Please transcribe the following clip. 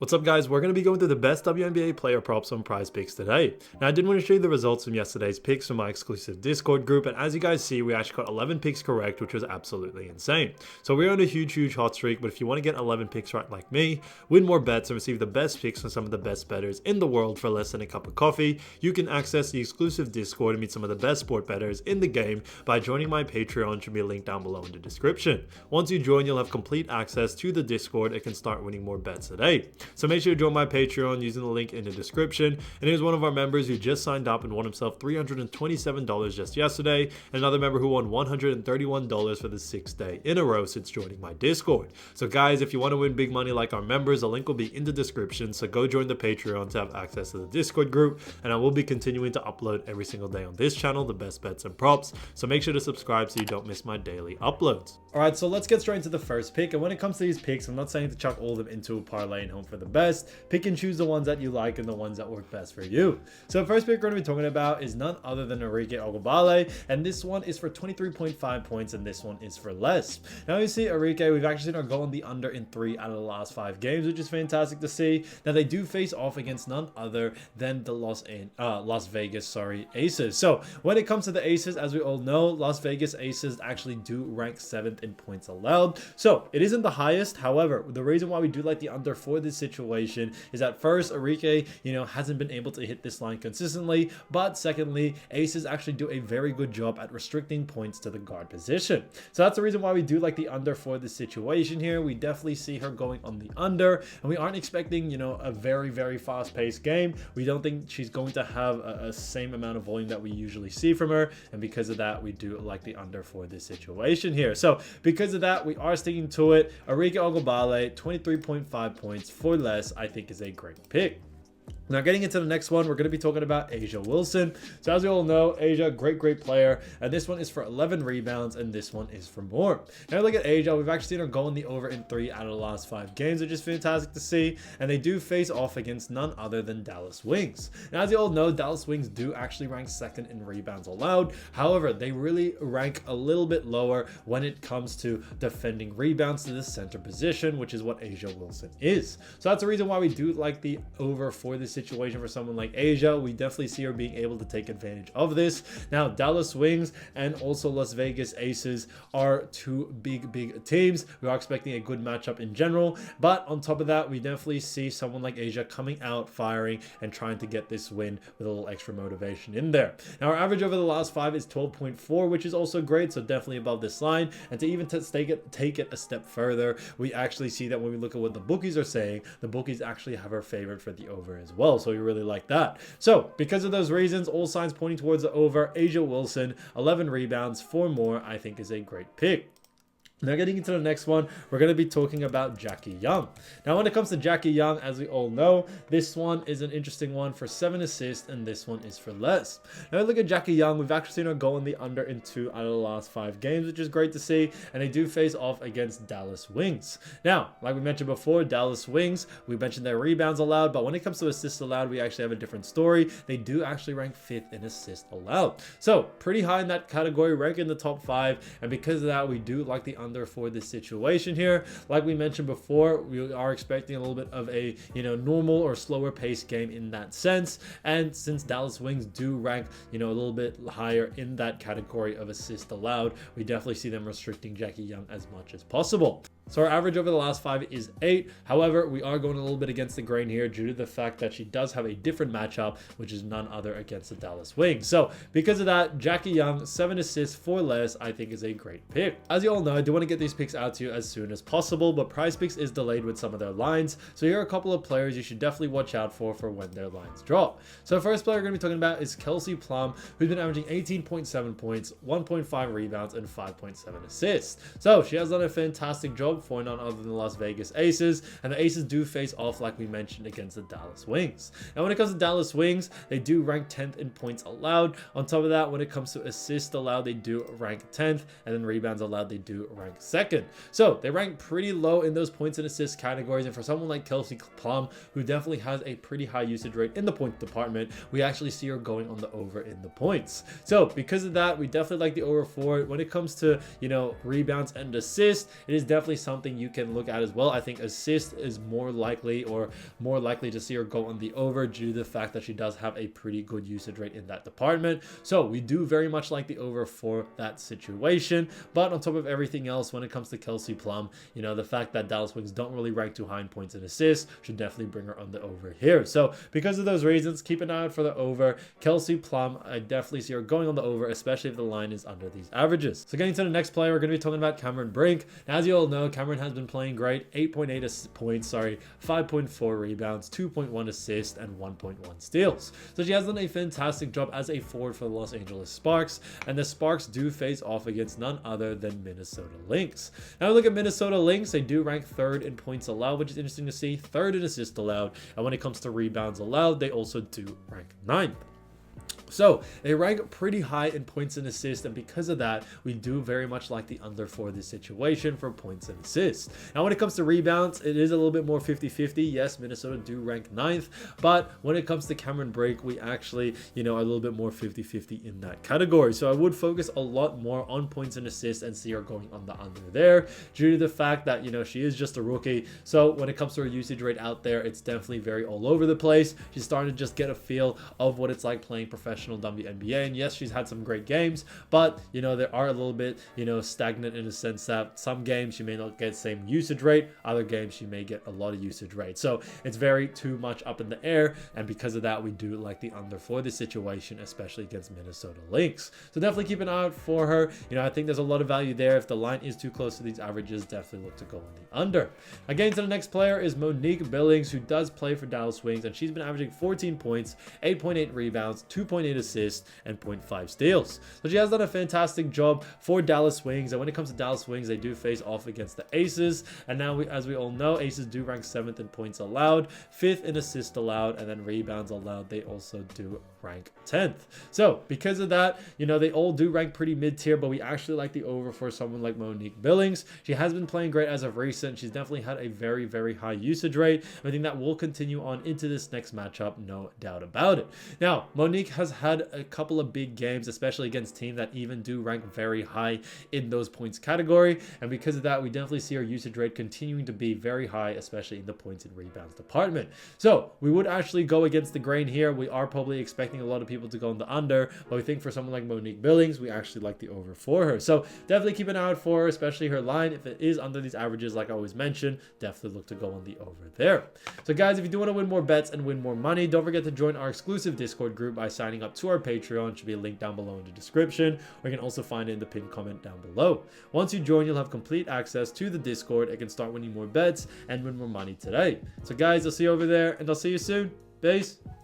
What's up guys, we're going to be going through the best WNBA player props on Prize Picks today. Now I did want to show you the results from yesterday's picks from my exclusive Discord group, and as you guys see, we actually got 11 picks correct, which was absolutely insane. So we're on a huge hot streak, but if you want to get 11 picks right like me, win more bets and receive the best picks from some of the best bettors in the world for less than a cup of coffee, you can access the exclusive Discord and meet some of the best sport bettors in the game by joining my Patreon, which will be a link down below in the description. Once you join, you'll have complete access to the Discord and can start winning more bets today. So make sure to join my Patreon using the link in the description. And here's one of our members who just signed up and won himself $327 just yesterday. And another member who won $131 for the 6th day in a row since joining my Discord. So guys, if you want to win big money like our members, the link will be in the description. So go join the Patreon to have access to the Discord group. And I will be continuing to upload every single day on this channel, the best bets and props. So make sure to subscribe so you don't miss my daily uploads. All right, so let's get straight into the first pick. And when it comes to these picks, I'm not saying to chuck all of them into a parlay and hope for the best. Pick and choose the ones that you like and the ones that work best for you. So the first pick we're going to be talking about is none other than Arque Aabal, and this one is for 23.5 points, and this one is for less. Now you see Arque, we've actually seen her go on the under in 3 out of the last 5 games, which is fantastic to see. Now they do face off against none other than the Las Vegas Aces. So when it comes to the Aces, as we all know, Las Vegas Aces actually do rank 7th in points allowed. So it isn't the highest. However, the reason why we do like the under for this situation is that first, Arque, hasn't been able to hit this line consistently, but secondly, Aces actually do a very good job at restricting points to the guard position. So that's the reason why we do like the under for this situation here. We definitely see her going on the under, and we aren't expecting, a very fast-paced game. We don't think she's going to have a same amount of volume that we usually see from her, and because of that, we do like the under for this situation here. So because of that, we are sticking to it. Arque Aabal, 23.5 points for less, I think is a great pick. Now getting into the next one, we're going to be talking about A'ja Wilson. So as we all know, A'ja, great player, and this one is for 11 rebounds and this one is for more. Now look at A'ja, we've actually seen her go in the over in 3 out of the last 5 games, which is fantastic to see, and they do face off against none other than Dallas Wings. Now as you all know, Dallas Wings do actually rank 2nd in rebounds allowed. However, they really rank a little bit lower when it comes to defending rebounds to the center position, which is what A'ja Wilson is. So that's the reason why we do like the over for this situation for someone like A'ja. We definitely see her being able to take advantage of this. Now Dallas Wings and also Las Vegas Aces are 2 big teams. We are expecting a good matchup in general, but on top of that, we definitely see someone like A'ja coming out firing and trying to get this win with a little extra motivation in there. Now our average over the last 5 is 12.4, which is also great, so definitely above this line. And to even take it a step further, we actually see that when we look at what the bookies are saying, the bookies actually have her favored for the over as well. So we really like that. So because of those reasons, all signs pointing towards the over. A'ja Wilson, 11 rebounds for more, I think is a great pick. Now getting into the next one, we're going to be talking about Jackie Young. Now when it comes to Jackie Young, as we all know, this one is an interesting one for 7 assists and this one is for less. Now look at Jackie Young, we've actually seen her go in the under in 2 out of the last 5 games, which is great to see, and they do face off against Dallas Wings. Now, like we mentioned before, Dallas Wings, we mentioned their rebounds allowed, but when it comes to assists allowed, we actually have a different story. They do actually rank 5th in assists allowed. So pretty high in that category, rank in the top 5, and because of that, we do like the under for this situation here. Like we mentioned before, we are expecting a little bit of a normal or slower paced game in that sense, and since Dallas Wings do rank a little bit higher in that category of assist allowed, we definitely see them restricting Jackie Young as much as possible. So our average over the last 5 is 8. However, we are going a little bit against the grain here due to the fact that she does have a different matchup, which is none other against the Dallas Wings. So because of that, Jackie Young, 7 assists for less, I think is a great pick. As you all know, I do want to get these picks out to you as soon as possible, but Prize Picks is delayed with some of their lines. So here are a couple of players you should definitely watch out for when their lines drop. So the first player we're going to be talking about is Kelsey Plum, who's been averaging 18.7 points, 1.5 rebounds, and 5.7 assists. So she has done a fantastic job for none other than the Las Vegas Aces, and the Aces do face off, like we mentioned, against the Dallas Wings. Now when it comes to Dallas Wings, they do rank 10th in points allowed. On top of that, when it comes to assists allowed, they do rank 10th, and then rebounds allowed, they do rank 2nd. So they rank pretty low in those points and assists categories, and for someone like Kelsey Plum, who definitely has a pretty high usage rate in the point department, we actually see her going on the over in the points. So because of that, we definitely like the over for it. When it comes to rebounds and assists, it is definitely something you can look at as well. I think assist is more likely to see her go on the over due to the fact that she does have a pretty good usage rate in that department. So we do very much like the over for that situation. But on top of everything else, when it comes to Kelsey Plum, you know, the fact that Dallas Wings don't really rank too high in points and assists should definitely bring her on the over here. So because of those reasons, keep an eye out for the over. Kelsey Plum, I definitely see her going on the over, especially if the line is under these averages. So getting to the next player, we're going to be talking about Cameron Brink. Now, as you all know, Cameron has been playing great. 8.8 points, 5.4 rebounds, 2.1 assists, and 1.1 steals. So she has done a fantastic job as a forward for the Los Angeles Sparks, and the Sparks do face off against none other than Minnesota Lynx. Now look at Minnesota Lynx. They do rank 3rd in points allowed, which is interesting to see, 3rd in assists allowed, and when it comes to rebounds allowed, they also do rank 9th. So they rank pretty high in points and assists, and because of that, we do very much like the under for this situation for points and assists. Now, when it comes to rebounds, it is a little bit more 50-50. Yes, Minnesota do rank 9th, but when it comes to Cameron Brink, we actually, you know, are a little bit more 50-50 in that category. So I would focus a lot more on points and assists and see her going on the under there, due to the fact that, you know, she is just a rookie. So when it comes to her usage rate out there, it's definitely very all over the place. She's starting to just get a feel of what it's like playing professional WNBA, and yes, she's had some great games, but you know, they are a little bit, you know, stagnant in a sense that some games she may not get the same usage rate, other games she may get a lot of usage rate. So it's very too much up in the air, and because of that, we do like the under for this situation, especially against Minnesota Lynx. So definitely keep an eye out for her. You know, I think there's a lot of value there. If the line is too close to these averages, definitely look to go on the under. Again, to the next player is Monique Billings, who does play for Dallas Wings, and she's been averaging 14 points, 8.8 rebounds, 2.8 assists, and 0.5 steals. So she has done a fantastic job for Dallas Wings, and when it comes to Dallas Wings, they do face off against the Aces, and now as we all know, Aces do rank 7th in points allowed, 5th in assists allowed, and then rebounds allowed, they also do rank 10th. So because of that, you know, they all do rank pretty mid-tier, but we actually like the over for someone like Monique Billings. She has been playing great as of recent. She's definitely had a very, very high usage rate. I think that will continue on into this next matchup, no doubt about it. Now, Monique has had a couple of big games, especially against teams that even do rank very high in those points category, and because of that, we definitely see her usage rate continuing to be very high, especially in the points and rebounds department. So we would actually go against the grain here. We are probably expecting a lot of people to go on the under, but we think for someone like Monique Billings, we actually like the over for her. So definitely keep an eye out for her, especially her line. If it is under these averages, like I always mentioned, definitely look to go on the over there. So guys, if you do want to win more bets and win more money, don't forget to join our exclusive Discord group by signing up to our Patreon. Should be a link down below in the description, or you can also find it in the pinned comment down below. Once you join, you'll have complete access to the Discord and can start winning more bets and win more money today. So guys, I'll see you over there, and I'll see you soon. Peace.